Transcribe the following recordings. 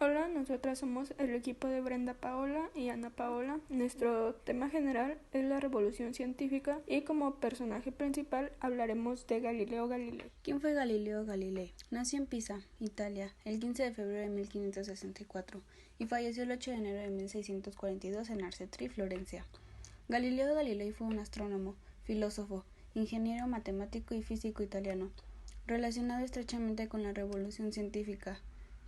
Hola, nosotras somos el equipo de Brenda Paola y Ana Paola. Nuestro tema general es la revolución científica y como personaje principal hablaremos de Galileo Galilei. ¿Quién fue Galileo Galilei? Nació en Pisa, Italia, el 15 de febrero de 1564 y falleció el 8 de enero de 1642 en Arcetri, Florencia. Galileo Galilei fue un astrónomo, filósofo, ingeniero matemático y físico italiano, relacionado estrechamente con la revolución científica,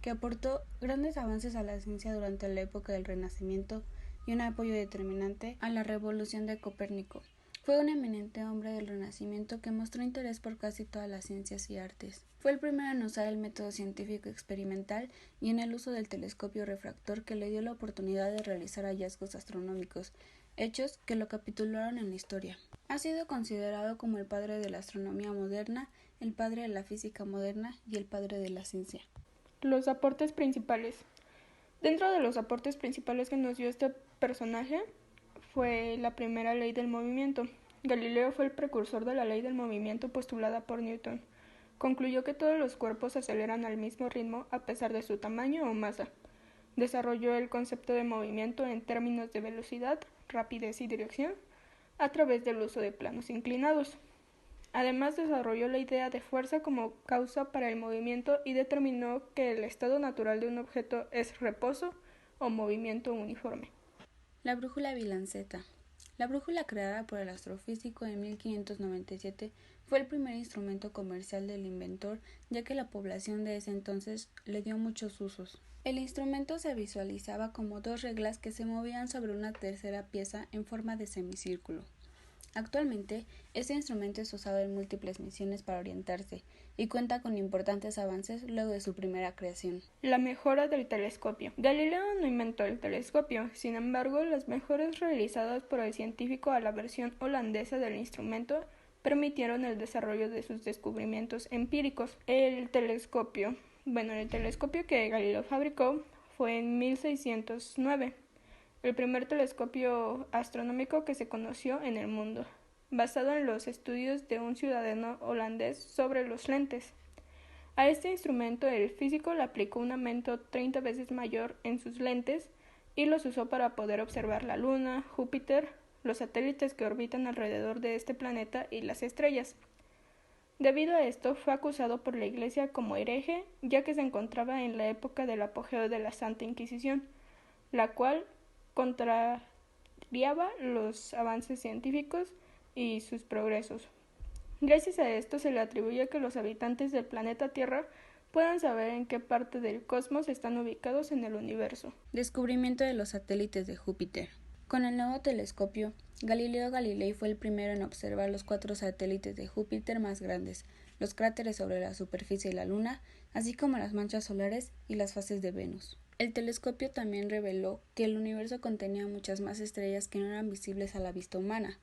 que aportó grandes avances a la ciencia durante la época del Renacimiento y un apoyo determinante a la revolución de Copérnico. Fue un eminente hombre del Renacimiento que mostró interés por casi todas las ciencias y artes. Fue el primero en usar el método científico experimental y en el uso del telescopio refractor que le dio la oportunidad de realizar hallazgos astronómicos, hechos que lo capitularon en la historia. Ha sido considerado como el padre de la astronomía moderna, el padre de la física moderna y el padre de la ciencia. Los aportes principales. Dentro de los aportes principales que nos dio este personaje fue la primera ley del movimiento. Galileo fue el precursor de la ley del movimiento postulada por Newton. Concluyó que todos los cuerpos se aceleran al mismo ritmo a pesar de su tamaño o masa. Desarrolló el concepto de movimiento en términos de velocidad, rapidez y dirección a través del uso de planos inclinados. Además, desarrolló la idea de fuerza como causa para el movimiento y determinó que el estado natural de un objeto es reposo o movimiento uniforme. La brújula bilanceta. La brújula creada por el astrofísico en 1597 fue el primer instrumento comercial del inventor, ya que la población de ese entonces le dio muchos usos. El instrumento se visualizaba como dos reglas que se movían sobre una tercera pieza en forma de semicírculo. Actualmente, este instrumento es usado en múltiples misiones para orientarse y cuenta con importantes avances luego de su primera creación. La mejora del telescopio. Galileo no inventó el telescopio, sin embargo, las mejoras realizadas por el científico a la versión holandesa del instrumento permitieron el desarrollo de sus descubrimientos empíricos. El telescopio que Galileo fabricó fue en 1609. El primer telescopio astronómico que se conoció en el mundo, basado en los estudios de un ciudadano holandés sobre los lentes. A este instrumento el físico le aplicó un aumento 30 veces mayor en sus lentes y los usó para poder observar la Luna, Júpiter, los satélites que orbitan alrededor de este planeta y las estrellas. Debido a esto fue acusado por la Iglesia como hereje, ya que se encontraba en la época del apogeo de la Santa Inquisición, la cual contrariaba los avances científicos y sus progresos. Gracias a esto se le atribuye que los habitantes del planeta Tierra puedan saber en qué parte del cosmos están ubicados en el universo. Descubrimiento de los satélites de Júpiter. Con el nuevo telescopio, Galileo Galilei fue el primero en observar los 4 satélites de Júpiter más grandes, los cráteres sobre la superficie de la Luna, así como las manchas solares y las fases de Venus. El telescopio también reveló que el universo contenía muchas más estrellas que no eran visibles a la vista humana.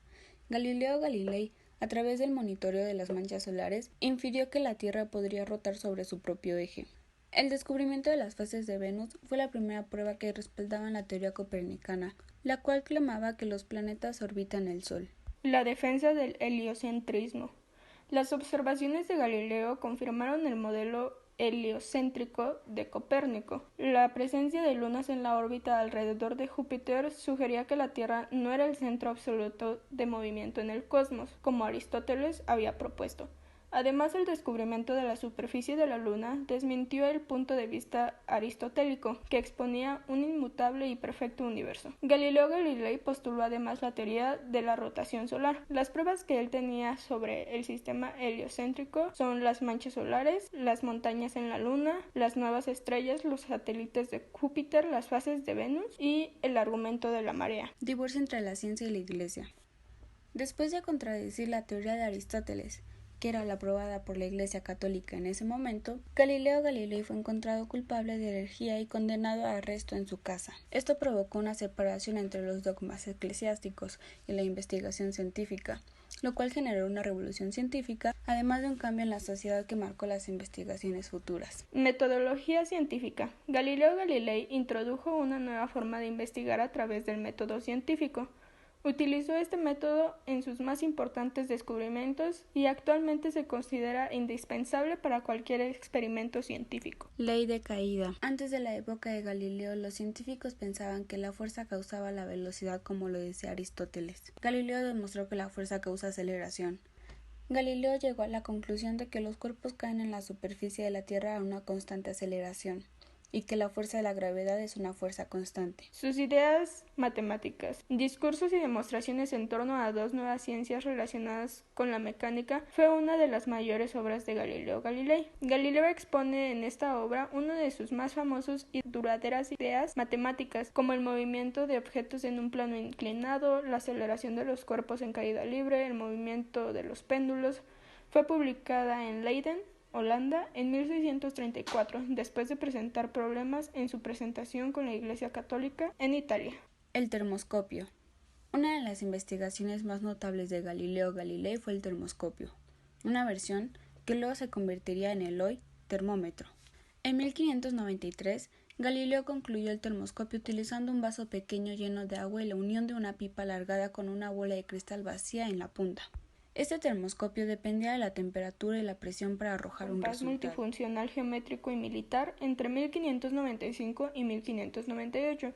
Galileo Galilei, a través del monitoreo de las manchas solares, infirió que la Tierra podría rotar sobre su propio eje. El descubrimiento de las fases de Venus fue la primera prueba que respaldaba la teoría copernicana, la cual clamaba que los planetas orbitan el Sol. La defensa del heliocentrismo. Las observaciones de Galileo confirmaron el modelo heliocéntrico de Copérnico. La presencia de lunas en la órbita alrededor de Júpiter sugería que la Tierra no era el centro absoluto de movimiento en el cosmos, como Aristóteles había propuesto. Además, el descubrimiento de la superficie de la Luna desmintió el punto de vista aristotélico, que exponía un inmutable y perfecto universo. Galileo Galilei postuló además la teoría de la rotación solar. Las pruebas que él tenía sobre el sistema heliocéntrico son las manchas solares, las montañas en la Luna, las nuevas estrellas, los satélites de Júpiter, las fases de Venus y el argumento de la marea. Divorcio entre la ciencia y la Iglesia. Después de contradecir la teoría de Aristóteles, que era la aprobada por la Iglesia Católica en ese momento, Galileo Galilei fue encontrado culpable de herejía y condenado a arresto en su casa. Esto provocó una separación entre los dogmas eclesiásticos y la investigación científica, lo cual generó una revolución científica, además de un cambio en la sociedad que marcó las investigaciones futuras. Metodología científica. Galileo Galilei introdujo una nueva forma de investigar a través del método científico, Utilizó este método en sus más importantes descubrimientos y actualmente se considera indispensable para cualquier experimento científico. Ley de caída. Antes de la época de Galileo, los científicos pensaban que la fuerza causaba la velocidad, como lo decía Aristóteles. Galileo demostró que la fuerza causa aceleración. Galileo llegó a la conclusión de que los cuerpos caen en la superficie de la Tierra a una constante aceleración, y que la fuerza de la gravedad es una fuerza constante. Sus ideas matemáticas, discursos y demostraciones en torno a dos nuevas ciencias relacionadas con la mecánica fue una de las mayores obras de Galileo Galilei. Galileo expone en esta obra una de sus más famosas y duraderas ideas matemáticas, como el movimiento de objetos en un plano inclinado, la aceleración de los cuerpos en caída libre, el movimiento de los péndulos. Fue publicada en Leiden, Holanda, en 1634, después de presentar problemas en su presentación con la Iglesia Católica en Italia. El termoscopio. Una de las investigaciones más notables de Galileo Galilei fue el termoscopio, una versión que luego se convertiría en el hoy termómetro. En 1593, Galileo concluyó el termoscopio utilizando un vaso pequeño lleno de agua y la unión de una pipa alargada con una bola de cristal vacía en la punta. Este termoscopio dependía de la temperatura y la presión para arrojar un resultado. Multifuncional geométrico y militar entre 1595 y 1598.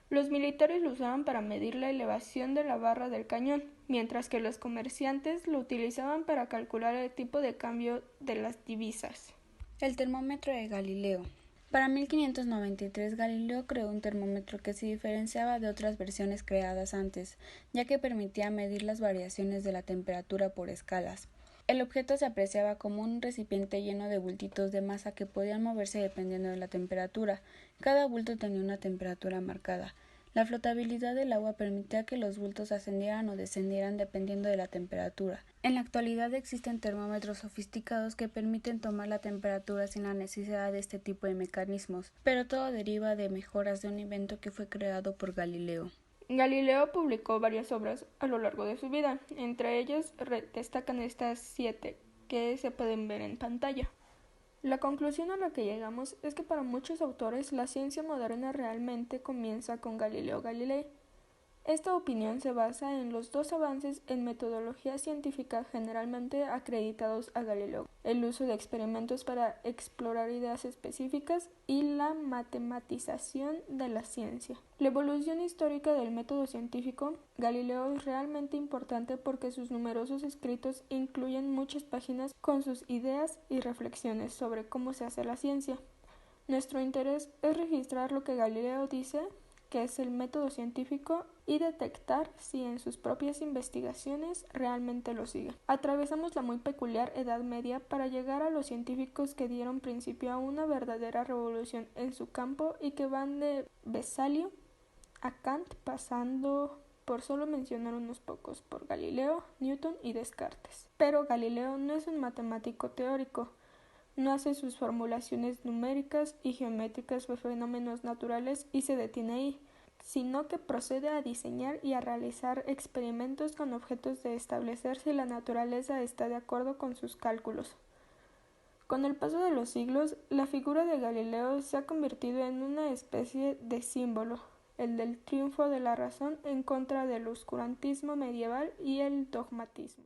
Los militares lo usaban para medir la elevación de la barra del cañón, mientras que los comerciantes lo utilizaban para calcular el tipo de cambio de las divisas. El termómetro de Galileo. Para 1593, Galileo creó un termómetro que se diferenciaba de otras versiones creadas antes, ya que permitía medir las variaciones de la temperatura por escalas. El objeto se apreciaba como un recipiente lleno de bultitos de masa que podían moverse dependiendo de la temperatura. Cada bulto tenía una temperatura marcada. La flotabilidad del agua permitía que los bultos ascendieran o descendieran dependiendo de la temperatura. En la actualidad existen termómetros sofisticados que permiten tomar la temperatura sin la necesidad de este tipo de mecanismos, pero todo deriva de mejoras de un invento que fue creado por Galileo. Galileo publicó varias obras a lo largo de su vida, entre ellas destacan estas 7 que se pueden ver en pantalla. La conclusión a la que llegamos es que para muchos autores la ciencia moderna realmente comienza con Galileo Galilei. Esta opinión se basa en los dos avances en metodología científica generalmente acreditados a Galileo: el uso de experimentos para explorar ideas específicas y la matematización de la ciencia. La evolución histórica del método científico. Galileo es realmente importante porque sus numerosos escritos incluyen muchas páginas con sus ideas y reflexiones sobre cómo se hace la ciencia. Nuestro interés es registrar lo que Galileo dice que es el método científico y detectar si en sus propias investigaciones realmente lo sigue. Atravesamos la muy peculiar Edad Media para llegar a los científicos que dieron principio a una verdadera revolución en su campo y que van de Besalio a Kant, pasando por solo mencionar unos pocos, por Galileo, Newton y Descartes. Pero Galileo no es un matemático teórico. No hace sus formulaciones numéricas y geométricas de fenómenos naturales y se detiene ahí, sino que procede a diseñar y a realizar experimentos con objetos de establecer si la naturaleza está de acuerdo con sus cálculos. Con el paso de los siglos, la figura de Galileo se ha convertido en una especie de símbolo, el del triunfo de la razón en contra del oscurantismo medieval y el dogmatismo.